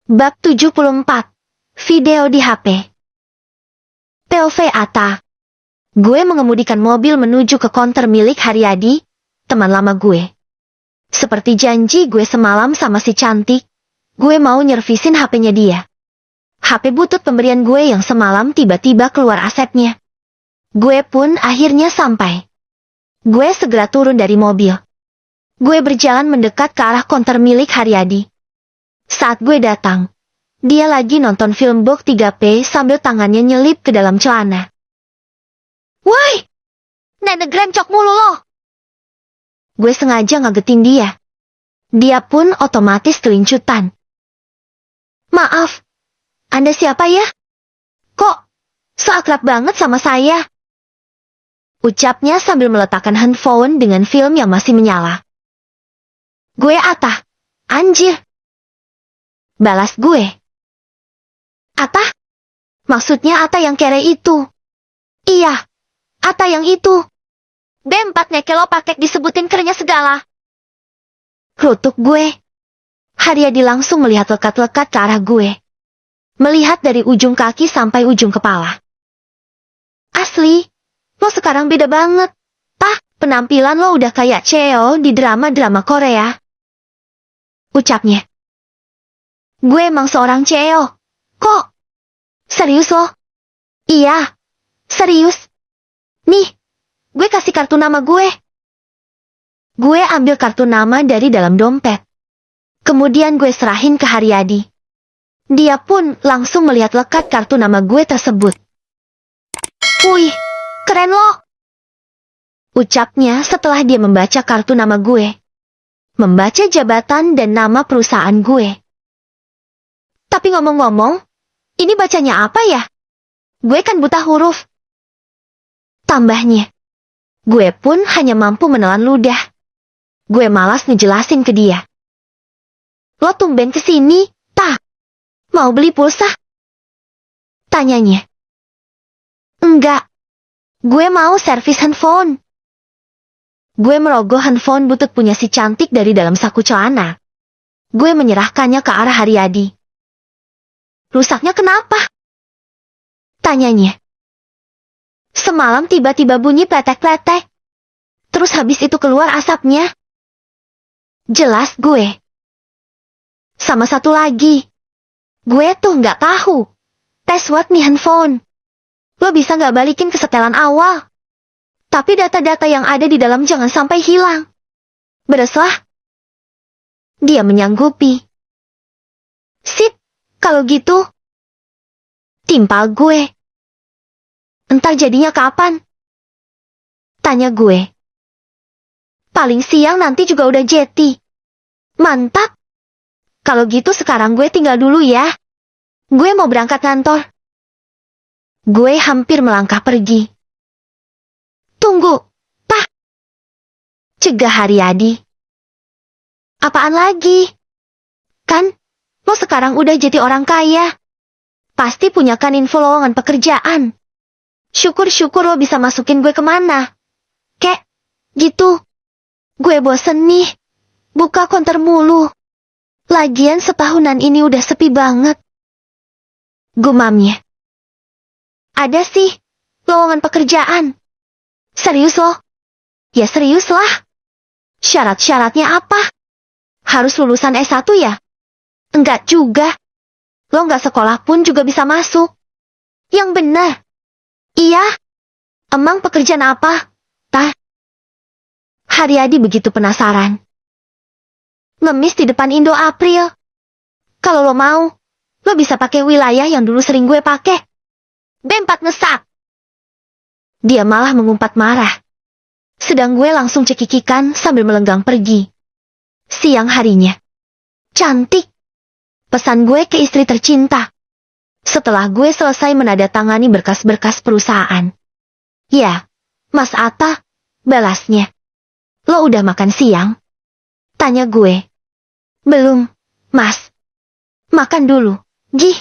Bab 74. Video di HP. POV Atta. Gue mengemudikan mobil menuju ke konter milik Haryadi, teman lama gue. Seperti janji gue semalam sama si cantik, gue mau nyervisin HP-nya dia. HP butut pemberian gue yang semalam tiba-tiba keluar asapnya. Gue pun akhirnya sampai. Gue segera turun dari mobil. Gue berjalan mendekat ke arah konter milik Haryadi. Saat gue datang, dia lagi nonton film box 3P sambil tangannya nyelip ke dalam celana. Woi! Nenek grencok mulu lo! Gue sengaja ngagetin dia. Dia pun otomatis kelincutan. Maaf, Anda siapa ya? Kok so akrab banget sama saya? Ucapnya sambil meletakkan handphone dengan film yang masih menyala. Gue Atta, anjir. Balas gue. Atta? Maksudnya Atta yang kere itu? Iya, Atta yang itu. B4 lo pakai disebutin kerenya segala. Kerutuk gue. Haryadi langsung melihat lekat-lekat ke arah gue. Melihat dari ujung kaki sampai ujung kepala. Asli, lo sekarang beda banget. Penampilan lo udah kayak Cheo di drama-drama Korea. Ucapnya. Gue emang seorang Cheo. Kok? Serius lo? Iya, serius. Nih, gue kasih kartu nama gue. Gue ambil kartu nama dari dalam dompet. Kemudian gue serahin ke Haryadi. Dia pun langsung melihat lekat kartu nama gue tersebut. Wih, keren lo. Ucapnya setelah dia membaca kartu nama gue. Membaca jabatan dan nama perusahaan gue. Tapi ngomong-ngomong, ini bacanya apa ya? Gue kan buta huruf. Tambahnya, gue pun hanya mampu menelan ludah. Gue malas ngejelasin ke dia. Lo tumben kesini, mau beli pulsa? Tanyanya. Enggak, gue mau servis handphone. Gue merogoh handphone butut punya si cantik dari dalam saku celana. Gue menyerahkannya ke arah Haryadi. Rusaknya kenapa? Tanyanya. Semalam tiba-tiba bunyi pletek-pletek. Terus habis itu keluar asapnya. Jelas gue. Sama satu lagi. Gue tuh nggak tahu. Password nih handphone. Lo bisa nggak balikin ke setelan awal? Tapi data-data yang ada di dalam jangan sampai hilang. Bereslah. Dia menyanggupi. Sip. Kalau gitu, timpal gue. Entar jadinya kapan? Tanya gue. Paling siang nanti juga udah jeti. Mantap. Kalau gitu sekarang gue tinggal dulu ya. Gue mau berangkat kantor. Gue hampir melangkah pergi. Tunggu, cegah Haryadi. Apaan lagi? Kan? Lo sekarang udah jadi orang kaya. Pasti punya kan info lowongan pekerjaan. Syukur-syukur lo bisa masukin gue kemana. Kek, gitu. Gue bosen nih. Buka konter mulu. Lagian setahunan ini udah sepi banget. Gumamnya. Ada sih, lowongan pekerjaan. Serius lo? Ya serius lah. Syarat-syaratnya apa? Harus lulusan S1 ya? Enggak juga. Lo nggak sekolah pun juga bisa masuk. Yang benar. Iya. Emang pekerjaan apa? Haryadi begitu penasaran. Ngemis di depan Indo April. Kalau lo mau, lo bisa pakai wilayah yang dulu sering gue pakai. B4 ngesak. Dia malah mengumpat marah. Sedang gue langsung cekikikan sambil melenggang pergi. Siang harinya. Cantik. Pesan gue ke istri tercinta. Setelah gue selesai menandatangani berkas-berkas perusahaan. Ya, Mas Atta, balasnya. Lo udah makan siang? Tanya gue. Belum, Mas. Makan dulu, Gih.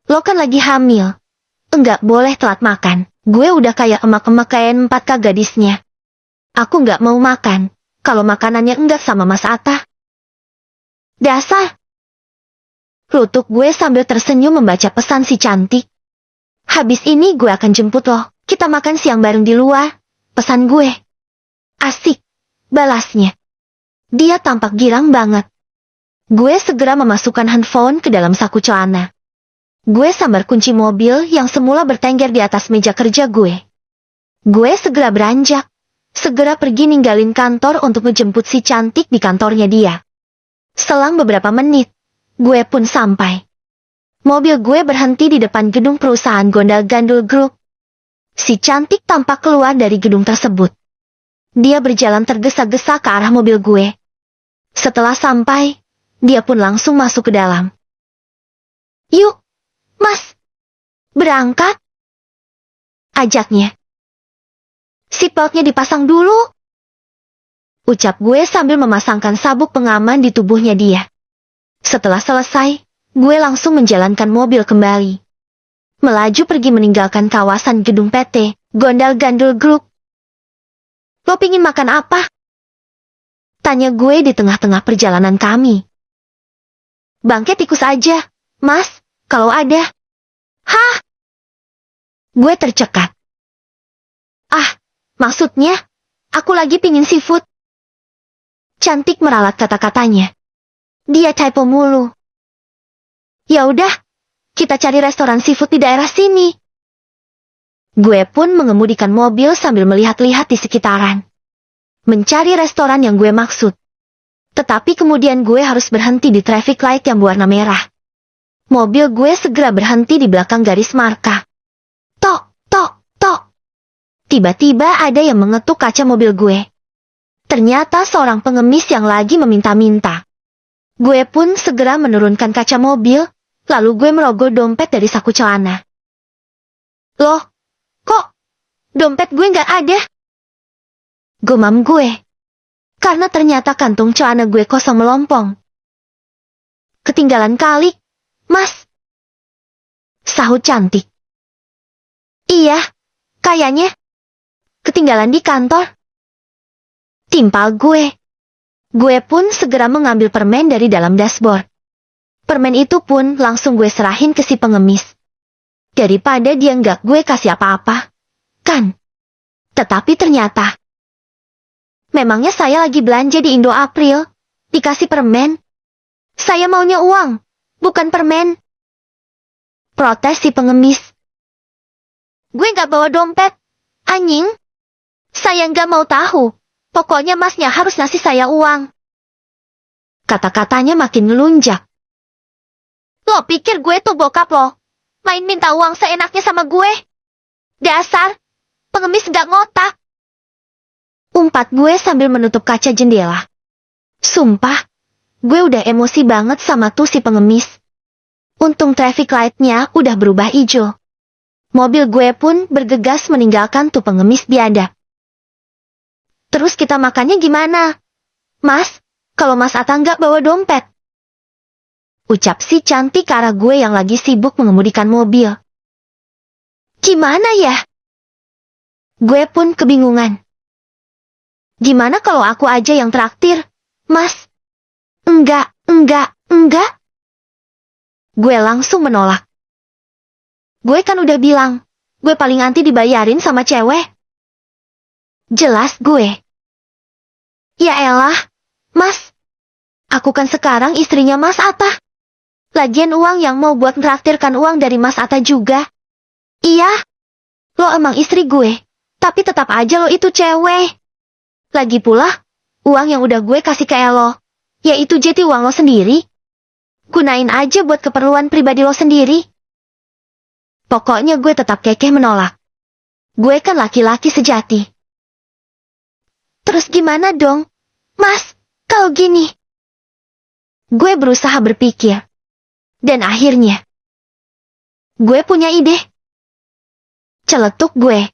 Lo kan lagi hamil. Enggak boleh telat makan. Gue udah kayak emak-emak kayak 4K gadisnya. Aku nggak mau makan, kalau makanannya enggak sama Mas Atta. Dasar. Rutuk gue sambil tersenyum membaca pesan si cantik. Habis ini gue akan jemput lo. Kita makan siang bareng di luar. Pesan gue. Asik. Balasnya. Dia tampak girang banget. Gue segera memasukkan handphone ke dalam saku celana. Gue sambar kunci mobil yang semula bertengger di atas meja kerja gue. Gue segera beranjak. Segera pergi ninggalin kantor untuk menjemput si cantik di kantornya dia. Selang beberapa menit, gue pun sampai. Mobil gue berhenti di depan gedung perusahaan Gondal-Gandul Group. Si cantik tampak keluar dari gedung tersebut. Dia berjalan tergesa-gesa ke arah mobil gue. Setelah sampai, dia pun langsung masuk ke dalam. Yuk, Mas. Berangkat. Ajaknya. Seatbeltnya dipasang dulu. Ucap gue sambil memasangkan sabuk pengaman di tubuhnya dia. Setelah selesai, gue langsung menjalankan mobil kembali. Melaju pergi meninggalkan kawasan gedung PT, Gondal-Gandul Group. Lo pingin makan apa? Tanya gue di tengah-tengah perjalanan kami. Bangke tikus aja, Mas, kalau ada. Hah? Gue tercekat. Ah, maksudnya, aku lagi pingin seafood. Cantik meralat kata-katanya. Dia typo mulu. Ya udah, kita cari restoran seafood di daerah sini. Gue pun mengemudikan mobil sambil melihat-lihat di sekitaran. Mencari restoran yang gue maksud. Tetapi kemudian gue harus berhenti di traffic light yang berwarna merah. Mobil gue segera berhenti di belakang garis marka. Tok, tok, tok. Tiba-tiba ada yang mengetuk kaca mobil gue. Ternyata seorang pengemis yang lagi meminta-minta. Gue pun segera menurunkan kaca mobil, lalu gue merogoh dompet dari saku celana. Loh, kok dompet gue nggak ada? Gumam gue. Karena ternyata kantung celana gue kosong melompong. Ketinggalan kali, Mas. Sahut cantik. Iya, kayaknya. Ketinggalan di kantor. Timpal gue. Gue pun segera mengambil permen dari dalam dashboard. Permen itu pun langsung gue serahin ke si pengemis. Daripada dia nggak gue kasih apa-apa. Kan? Tetapi ternyata. Memangnya saya lagi belanja di Indo April. Dikasih permen. Saya maunya uang, bukan permen. Protes si pengemis. Gue nggak bawa dompet. Anjing. Saya nggak mau tahu. Pokoknya masnya harus ngasih saya uang. Kata-katanya makin ngelunjak. Lo pikir gue tuh bokap lo? Main minta uang seenaknya sama gue? Dasar, pengemis gak ngotak. Umpat gue sambil menutup kaca jendela. Sumpah, gue udah emosi banget sama tuh si pengemis. Untung traffic light-nya udah berubah hijau. Mobil gue pun bergegas meninggalkan tuh pengemis biadab. Terus kita makannya gimana? Mas, kalau Mas Ata nggak bawa dompet. Ucap si cantik ke arah gue yang lagi sibuk mengemudikan mobil. Gimana ya? Gue pun kebingungan. Gimana kalau aku aja yang traktir, Mas? Enggak. Gue langsung menolak. Gue kan udah bilang, gue paling anti dibayarin sama cewek. Jelas gue. Ya elah, Mas. Aku kan sekarang istrinya Mas Atta. Lagian uang yang mau buat ngeraktirkan uang dari Mas Atta juga. Iya. Lo emang istri gue. Tapi tetap aja lo itu cewek. Lagi pula, uang yang udah gue kasih ke Elo. Yaitu jeti uang lo sendiri. Gunain aja buat keperluan pribadi lo sendiri. Pokoknya gue tetap kekeh menolak. Gue kan laki-laki sejati. Terus gimana dong, Mas, kalau gini? Gue berusaha berpikir. Dan akhirnya, gue punya ide. Celetuk gue.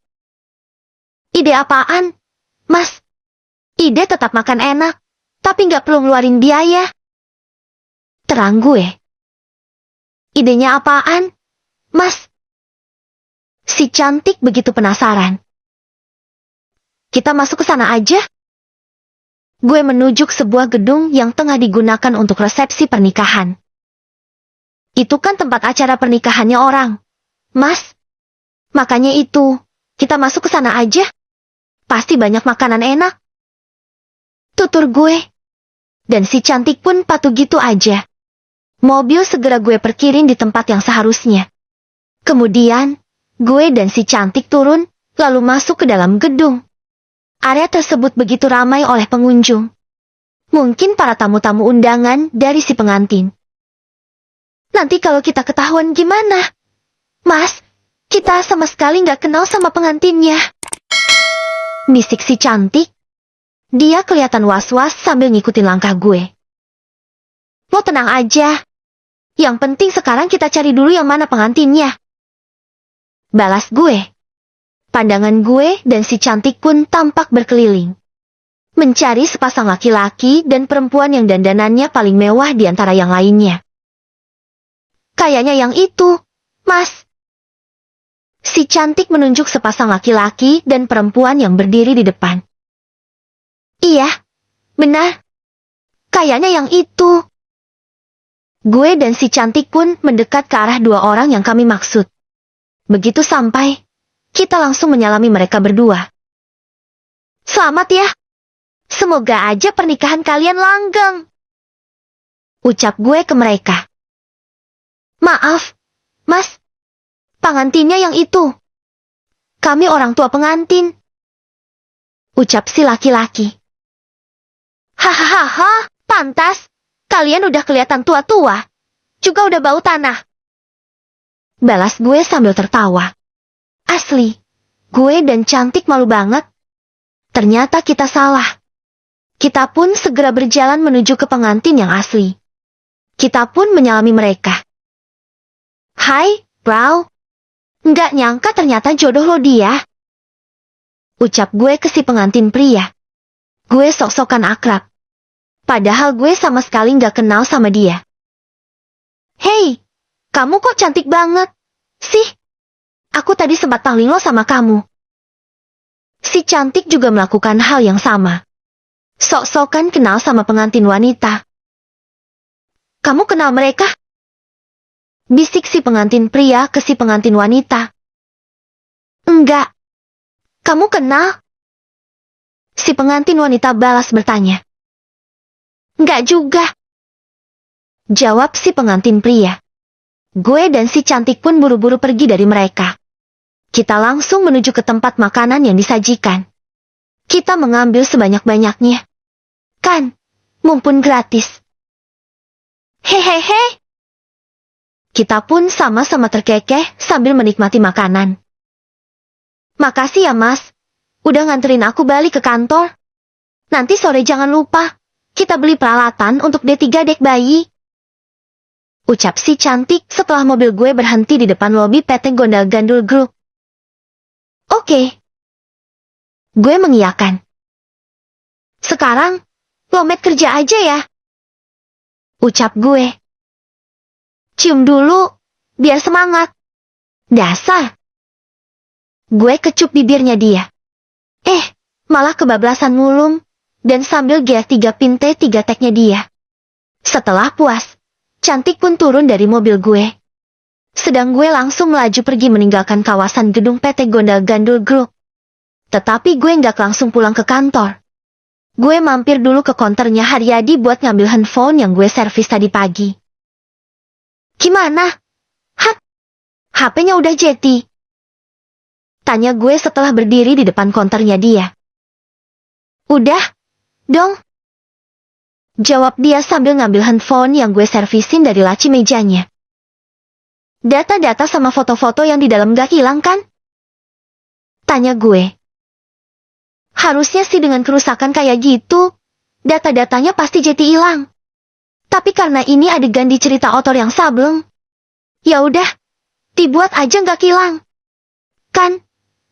Ide apaan, Mas? Ide tetap makan enak, tapi nggak perlu ngeluarin biaya. Terang gue. Idenya apaan, Mas? Si cantik begitu penasaran. Kita masuk ke sana aja. Gue menuju ke sebuah gedung yang tengah digunakan untuk resepsi pernikahan. Itu kan tempat acara pernikahannya orang. Mas, makanya itu, kita masuk ke sana aja. Pasti banyak makanan enak. Tutur gue. Dan si cantik pun patuh gitu aja. Mobil segera gue parkirin di tempat yang seharusnya. Kemudian, gue dan si cantik turun, lalu masuk ke dalam gedung. Area tersebut begitu ramai oleh pengunjung. Mungkin para tamu-tamu undangan dari si pengantin. Nanti kalau kita ketahuan gimana? Mas, kita sama sekali nggak kenal sama pengantinnya. Bisik si cantik. Dia kelihatan was-was sambil ngikutin langkah gue. Lo tenang aja. Yang penting sekarang kita cari dulu yang mana pengantinnya. Balas gue. Pandangan gue dan si cantik pun tampak berkeliling. Mencari sepasang laki-laki dan perempuan yang dandanannya paling mewah di antara yang lainnya. Kayaknya yang itu, Mas. Si cantik menunjuk sepasang laki-laki dan perempuan yang berdiri di depan. Iya, benar. Kayaknya yang itu. Gue dan si cantik pun mendekat ke arah dua orang yang kami maksud. Begitu sampai, kita langsung menyalami mereka berdua. Selamat ya. Semoga aja pernikahan kalian langgeng. Ucap gue ke mereka. Maaf, Mas. Pengantinnya yang itu. Kami orang tua pengantin. Ucap si laki-laki. Hahaha, pantas. Kalian udah kelihatan tua-tua. Juga udah bau tanah. Balas gue sambil tertawa. Asli, gue dan cantik malu banget. Ternyata kita salah. Kita pun segera berjalan menuju ke pengantin yang asli. Kita pun menyalami mereka. Hai, bro. Nggak nyangka ternyata jodoh lo dia. Ucap gue ke si pengantin pria. Gue sok-sokan akrab. Padahal gue sama sekali nggak kenal sama dia. Hei, kamu kok cantik banget. Sih, aku tadi sempat pangling lo sama kamu. Si cantik juga melakukan hal yang sama. Sok-sokan kenal sama pengantin wanita. Kamu kenal mereka? Bisik si pengantin pria ke si pengantin wanita. Enggak. Kamu kenal? Si pengantin wanita balas bertanya. Enggak juga. Jawab si pengantin pria. Gue dan si cantik pun buru-buru pergi dari mereka. Kita langsung menuju ke tempat makanan yang disajikan. Kita mengambil sebanyak-banyaknya. Kan, mumpun gratis. Hehehe. Kita pun sama-sama terkekeh sambil menikmati makanan. Makasih ya mas. Udah nganterin aku balik ke kantor. Nanti sore jangan lupa. Kita beli peralatan untuk D3 dek bayi. Ucap si cantik setelah mobil gue berhenti di depan lobi PT Gondal Gandul Group. Oke. Gue mengiyakan. Sekarang, Lomet kerja aja ya. Ucap gue. Cium dulu, biar semangat. Dasar. Gue kecup bibirnya dia. Malah kebablasan ngulum. Dan sambil GS3 pinte 3 tagnya dia. Setelah puas, cantik pun turun dari mobil gue. Sedang gue langsung melaju pergi meninggalkan kawasan gedung PT Gondal Gandul Group. Tetapi gue nggak langsung pulang ke kantor. Gue mampir dulu ke konternya Haryadi buat ngambil handphone yang gue servis tadi pagi. Gimana? HP-nya udah jadi? Tanya gue setelah berdiri di depan konternya dia. Udah. Dong. Jawab dia sambil ngambil handphone yang gue servisin dari laci mejanya. Data-data sama foto-foto yang di dalam gak hilang kan? Tanya gue. Harusnya sih dengan kerusakan kayak gitu, data-datanya pasti jadi hilang. Tapi karena ini adegan di cerita otor yang sableng, ya udah, dibuat aja gak hilang. Kan,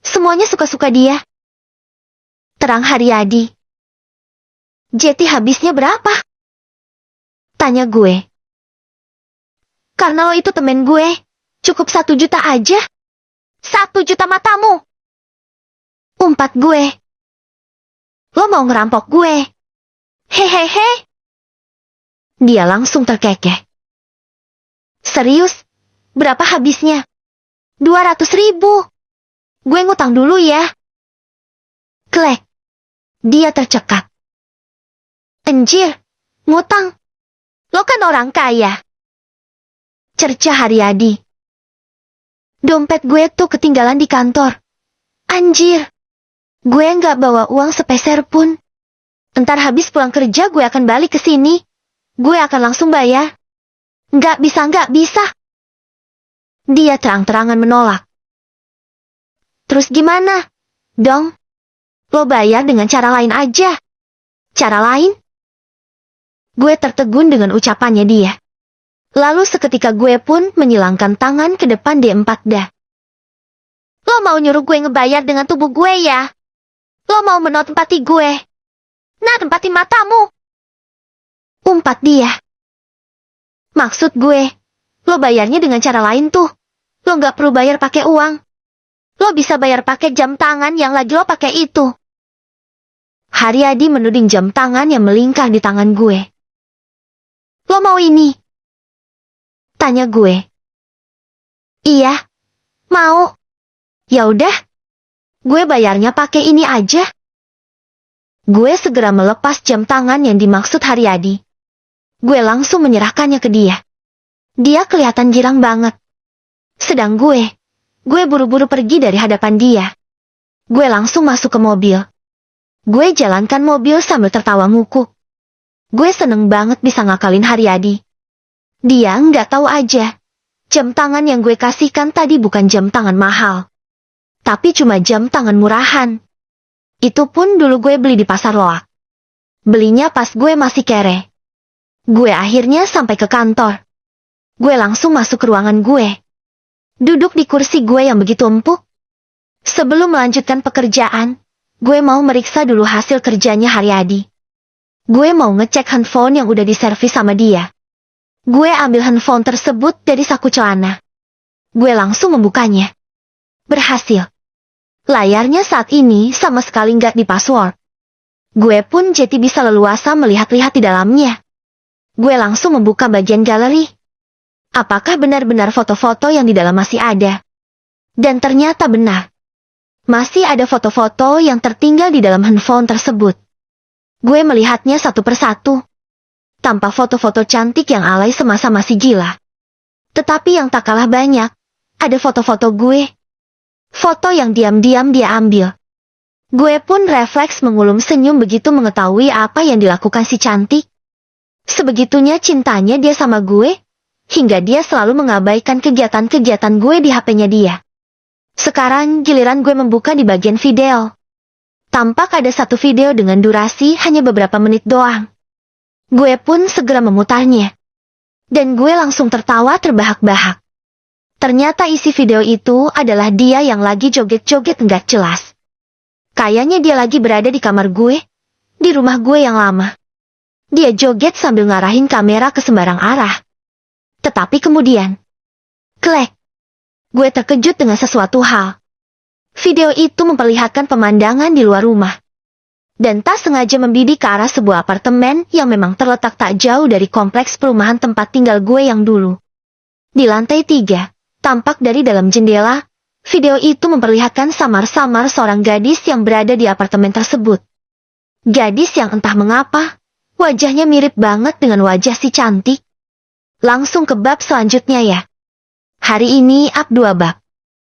semuanya suka-suka dia. Terang Haryadi. Jeti habisnya berapa? Tanya gue. Karena lo itu temen gue, cukup 1 juta aja. 1 juta matamu. Umpat gue. Lo mau ngerampok gue? Hehehe. Dia langsung terkekeh. Serius? Berapa habisnya? 200.000. Gue ngutang dulu ya. Klek. Dia tercekat. Anjir, ngutang. Lo kan orang kaya. Cerca Haryadi. Dompet gue tuh ketinggalan di kantor. Anjir. Gue nggak bawa uang sepeser pun. Entar habis pulang kerja gue akan balik ke sini. Gue akan langsung bayar. Nggak bisa. Dia terang-terangan menolak. Terus gimana? Dong? Lo bayar dengan cara lain aja. Cara lain? Gue tertegun dengan ucapannya dia. Lalu seketika gue pun menyilangkan tangan ke depan D4D. Lo mau nyuruh gue ngebayar dengan tubuh gue ya? Lo mau menempati gue? Nah, tempati matamu. Umpat dia. Maksud gue, lo bayarnya dengan cara lain tuh. Lo nggak perlu bayar pakai uang. Lo bisa bayar pakai jam tangan yang lagi lo pakai itu. Haryadi menuding jam tangan yang melingkar di tangan gue. Lo mau ini? Tanya gue. Iya, mau. Ya udah, gue bayarnya pakai ini aja. Gue segera melepas jam tangan yang dimaksud Haryadi. Gue langsung menyerahkannya ke dia. Dia kelihatan girang banget. Sedang gue buru-buru pergi dari hadapan dia. Gue langsung masuk ke mobil. Gue jalankan mobil sambil tertawa ngukuk. Gue seneng banget bisa ngakalin Haryadi. Dia nggak tahu aja. Jam tangan yang gue kasihkan tadi bukan jam tangan mahal. Tapi cuma jam tangan murahan. Itu pun dulu gue beli di pasar loak. Belinya pas gue masih kere. Gue akhirnya sampai ke kantor. Gue langsung masuk ke ruangan gue. Duduk di kursi gue yang begitu empuk. Sebelum melanjutkan pekerjaan, gue mau meriksa dulu hasil kerjanya Haryadi. Gue mau ngecek handphone yang udah diservis sama dia. Gue ambil handphone tersebut dari saku celana. Gue langsung membukanya. Berhasil. Layarnya saat ini sama sekali nggak di-password. Gue pun jadi bisa leluasa melihat-lihat di dalamnya. Gue langsung membuka bagian galeri. Apakah benar-benar foto-foto yang di dalam masih ada? Dan ternyata benar. Masih ada foto-foto yang tertinggal di dalam handphone tersebut. Gue melihatnya satu persatu. Tanpa foto-foto cantik yang alay semasa masih gila. Tetapi yang tak kalah banyak, ada foto-foto gue. Foto yang diam-diam dia ambil. Gue pun refleks mengulum senyum begitu mengetahui apa yang dilakukan si cantik. Sebegitunya cintanya dia sama gue, hingga dia selalu mengabaikan kegiatan-kegiatan gue di HP-nya dia. Sekarang giliran gue membuka di bagian video. Tampak ada satu video dengan durasi hanya beberapa menit doang. Gue pun segera memutarnya. Dan gue langsung tertawa terbahak-bahak. Ternyata isi video itu adalah dia yang lagi joget-joget nggak jelas. Kayaknya dia lagi berada di kamar gue, di rumah gue yang lama. Dia joget sambil ngarahin kamera ke sembarang arah. Tetapi kemudian, klek. Gue terkejut dengan sesuatu hal. Video itu memperlihatkan pemandangan di luar rumah. Dan tak sengaja membidik ke arah sebuah apartemen yang memang terletak tak jauh dari kompleks perumahan tempat tinggal gue yang dulu. Di lantai 3, tampak dari dalam jendela, video itu memperlihatkan samar-samar seorang gadis yang berada di apartemen tersebut. Gadis yang entah mengapa, wajahnya mirip banget dengan wajah si cantik. Langsung ke bab selanjutnya ya. Hari ini up 2 bab.